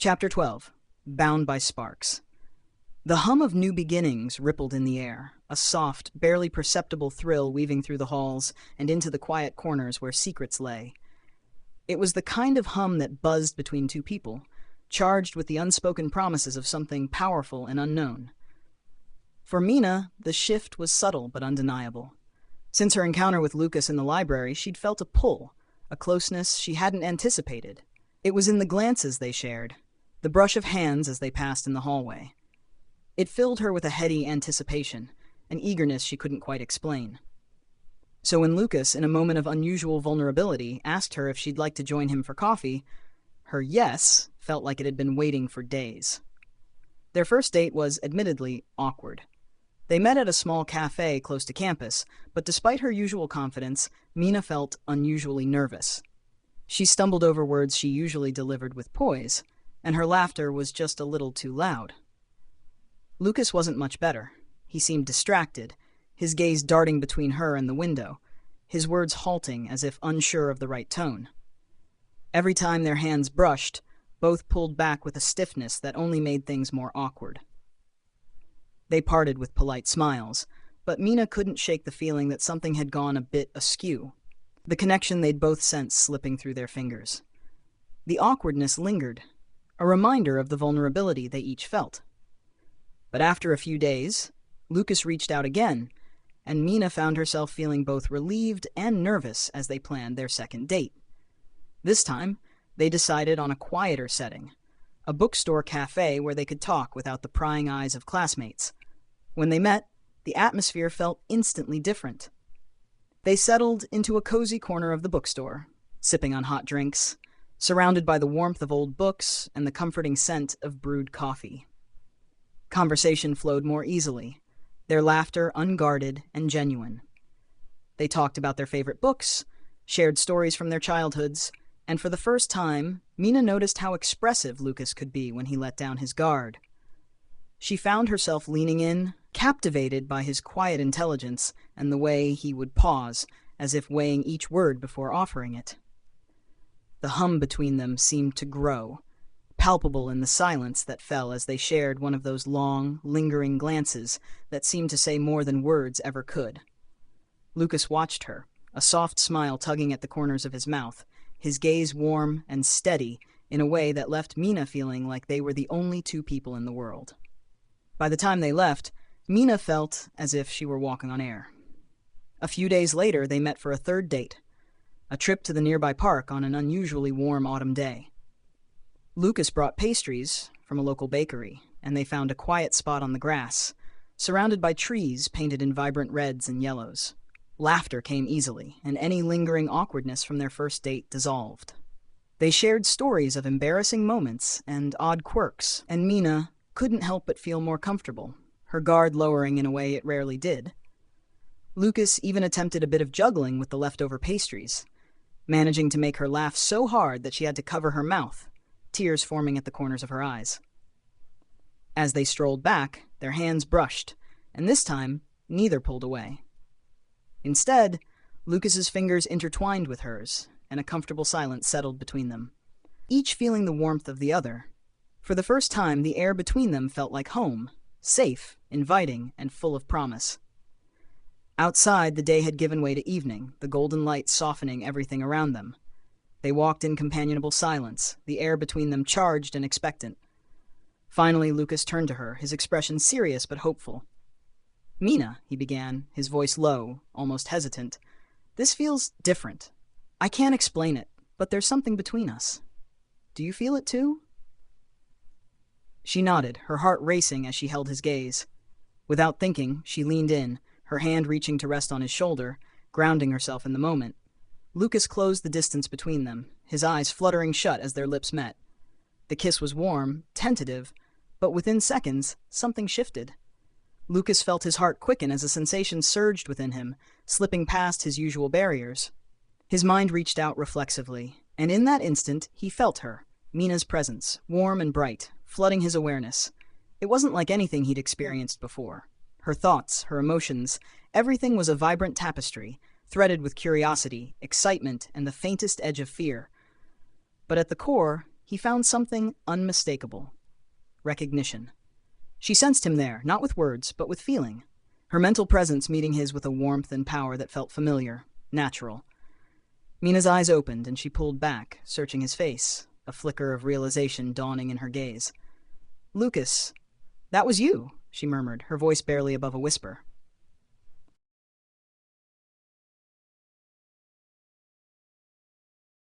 Chapter 12. Bound by Sparks. The hum of new beginnings rippled in the air, a soft, barely perceptible thrill weaving through the halls and into the quiet corners where secrets lay. It was the kind of hum that buzzed between two people, charged with the unspoken promises of something powerful and unknown. For Mina, the shift was subtle but undeniable. Since her encounter with Lucas in the library, she'd felt a pull, a closeness she hadn't anticipated. It was in the glances they shared, the brush of hands as they passed in the hallway. It filled her with a heady anticipation, an eagerness she couldn't quite explain. So when Lucas, in a moment of unusual vulnerability, asked her if she'd like to join him for coffee, her yes felt like it had been waiting for days. Their first date was admittedly awkward. They met at a small cafe close to campus, but despite her usual confidence, Mina felt unusually nervous. She stumbled over words she usually delivered with poise, and her laughter was just a little too loud. Lucas wasn't much better. He seemed distracted, his gaze darting between her and the window, his words halting as if unsure of the right tone. Every time their hands brushed, both pulled back with a stiffness that only made things more awkward. They parted with polite smiles, but Mina couldn't shake the feeling that something had gone a bit askew, the connection they'd both sensed slipping through their fingers. The awkwardness lingered, a reminder of the vulnerability they each felt. But after a few days, Lucas reached out again, and Mina found herself feeling both relieved and nervous as they planned their second date. This time, they decided on a quieter setting, a bookstore cafe where they could talk without the prying eyes of classmates. When they met, the atmosphere felt instantly different. They settled into a cozy corner of the bookstore, sipping on hot drinks, surrounded by the warmth of old books and the comforting scent of brewed coffee. Conversation flowed more easily, their laughter unguarded and genuine. They talked about their favorite books, shared stories from their childhoods, and for the first time, Mina noticed how expressive Lucas could be when he let down his guard. She found herself leaning in, captivated by his quiet intelligence and the way he would pause, as if weighing each word before offering it. The hum between them seemed to grow, palpable in the silence that fell as they shared one of those long, lingering glances that seemed to say more than words ever could. Lucas watched her, a soft smile tugging at the corners of his mouth, his gaze warm and steady in a way that left Mina feeling like they were the only two people in the world. By the time they left, Mina felt as if she were walking on air. A few days later, they met for a third date, a trip to the nearby park on an unusually warm autumn day. Lucas brought pastries from a local bakery, and they found a quiet spot on the grass, surrounded by trees painted in vibrant reds and yellows. Laughter came easily, and any lingering awkwardness from their first date dissolved. They shared stories of embarrassing moments and odd quirks, and Mina couldn't help but feel more comfortable, her guard lowering in a way it rarely did. Lucas even attempted a bit of juggling with the leftover pastries, managing to make her laugh so hard that she had to cover her mouth, tears forming at the corners of her eyes. As they strolled back, their hands brushed, and this time, neither pulled away. Instead, Lucas's fingers intertwined with hers, and a comfortable silence settled between them, each feeling the warmth of the other. For the first time, the air between them felt like home, safe, inviting, and full of promise. Outside, the day had given way to evening, the golden light softening everything around them. They walked in companionable silence, the air between them charged and expectant. Finally, Lucas turned to her, his expression serious but hopeful. "Mina," he began, his voice low, almost hesitant, "this feels different. I can't explain it, but there's something between us. Do you feel it too?" She nodded, her heart racing as she held his gaze. Without thinking, she leaned in, her hand reaching to rest on his shoulder, grounding herself in the moment. Lucas closed the distance between them, his eyes fluttering shut as their lips met. The kiss was warm, tentative, but within seconds, something shifted. Lucas felt his heart quicken as a sensation surged within him, slipping past his usual barriers. His mind reached out reflexively, and in that instant, he felt her, Mina's presence, warm and bright, flooding his awareness. It wasn't like anything he'd experienced before. Her thoughts, her emotions, everything was a vibrant tapestry, threaded with curiosity, excitement, and the faintest edge of fear. But at the core, he found something unmistakable: recognition. She sensed him there, not with words, but with feeling. Her mental presence meeting his with a warmth and power that felt familiar, natural. Mina's eyes opened, and she pulled back, searching his face, a flicker of realization dawning in her gaze. "Lucas, that was you," she murmured, her voice barely above a whisper.